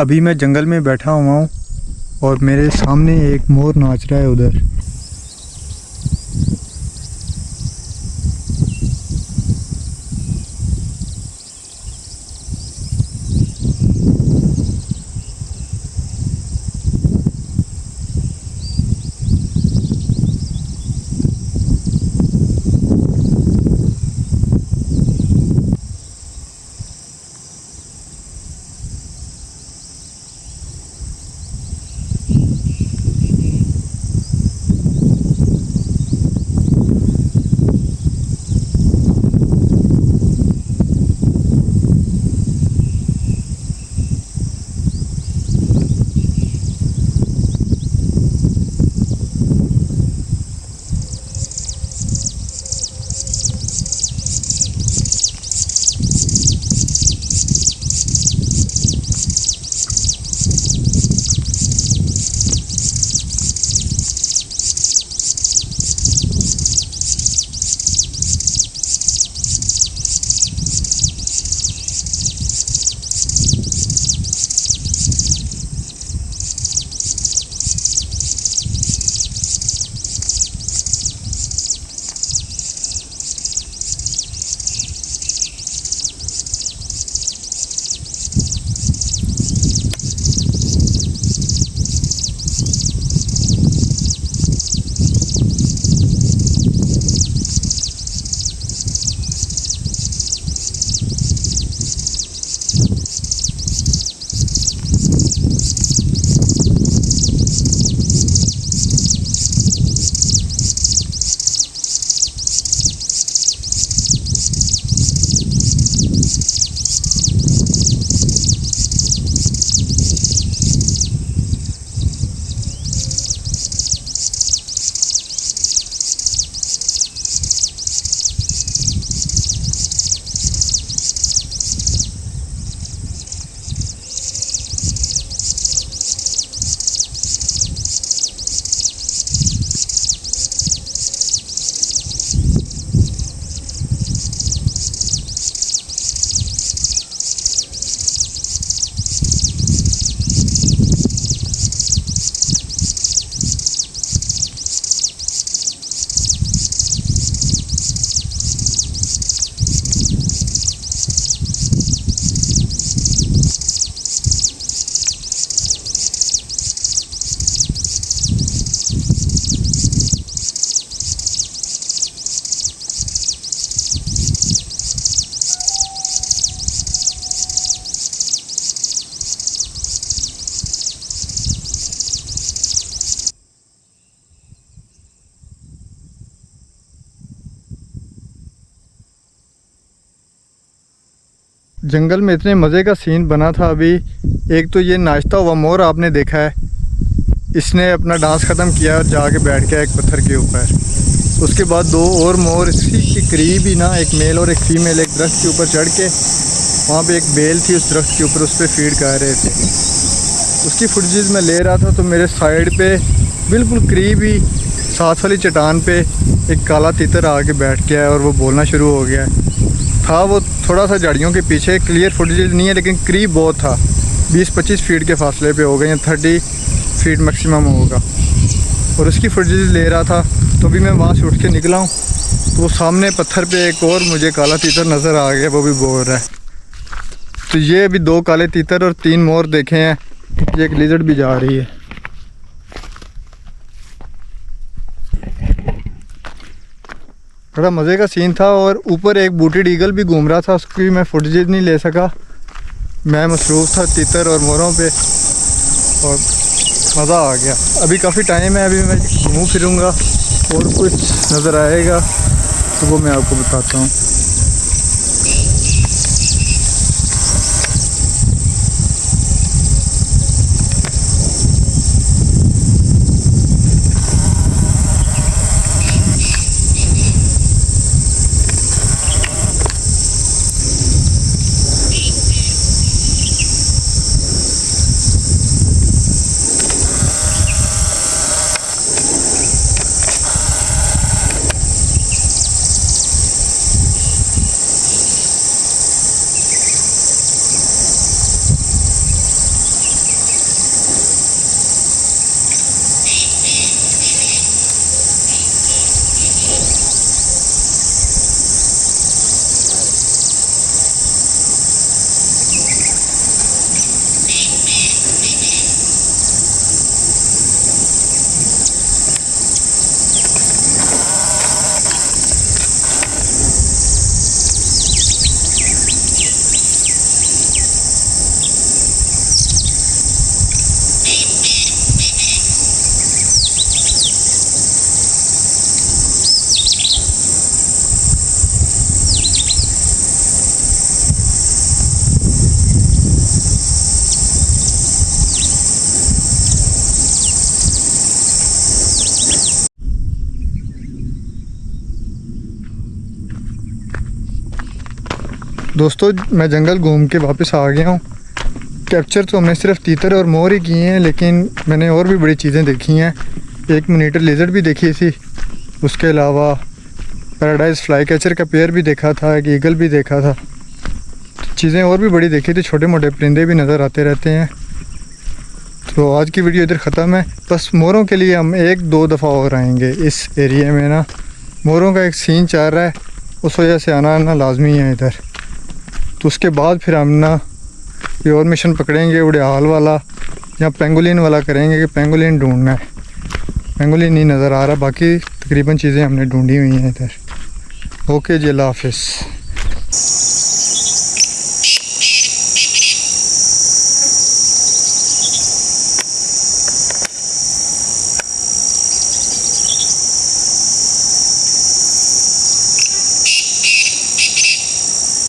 अभी मैं जंगल में बैठा हुआ हूँ और मेरे सामने एक मोर नाच रहा है उधर। जंगल में इतने मज़े का सीन बना था अभी। एक तो ये नाचता हुआ मोर आपने देखा है, इसने अपना डांस ख़त्म किया और जाके बैठ गया एक पत्थर के ऊपर। उसके बाद दो और मोर इसी के करीब ही ना, एक मेल और एक फीमेल, एक दरख्त के ऊपर चढ़ के, वहाँ पे एक बेल थी उस दरख्त के ऊपर, उस पर फीड कर रहे थे। उसकी फुटेज मैं ले रहा था तो मेरे साइड पे बिल्कुल करीब ही साथ वाली चट्टान पे एक काला तीतर आके बैठ गया है और वो बोलना शुरू हो गया था। वो थोड़ा सा झाड़ियों के पीछे, क्लियर फुटेज नहीं है लेकिन करीब बहुत था, 20-25 फीट के फासले पे हो गए या 30 फीट मैक्सिमम होगा। और उसकी फुटेज ले रहा था तो भी मैं वहाँ से उठ के निकला हूँ तो वो सामने पत्थर पे एक और मुझे काला तीतर नज़र आ गया, वो भी बोल रहा है। तो ये अभी 2 काले तीतर और 3 मोर देखे हैं, ये एक लिजर्ड भी जा रही है। बड़ा मज़े का सीन था। और ऊपर एक बूटेड ईगल भी घूम रहा था, उसकी भी मैं फुटेज नहीं ले सका, मैं मसरूफ़ था तीतर और मोरों पे और मज़ा आ गया। अभी काफ़ी टाइम है, अभी मैं घूमूँ फिरूँगा और कुछ नज़र आएगा तो वो मैं आपको बताता हूँ। दोस्तों मैं जंगल घूम के वापस आ गया हूँ। कैप्चर तो हमने सिर्फ तीतर और मोर ही किए हैं, लेकिन मैंने और भी बड़ी चीज़ें देखी हैं। एक मॉनिटर लिजर्ड भी देखी थी, उसके अलावा पैराडाइज फ्लाईकैचर का पेयर भी देखा था, एक ईगल भी देखा था। चीज़ें और भी बड़ी देखी थी, छोटे मोटे परिंदे भी नज़र आते रहते हैं। तो आज की वीडियो इधर ख़त्म है। बस मोरों के लिए हम 1-2 दफ़ा और आएंगे इस एरिया में ना। मोरों का एक सीन चल रहा है, उस वजह से आना लाजमी है इधर। तो उसके बाद फिर हम ना ये और मिशन पकड़ेंगे उड़ाल वाला या पेंगोलिन वाला करेंगे कि पेंगोलिन ढूंढना है। पेंगोलिन नहीं नज़र आ रहा, बाकी तकरीबन चीज़ें हमने ढूंढी हुई हैं इधर। ओके जी, अल्लाह हाफिज़।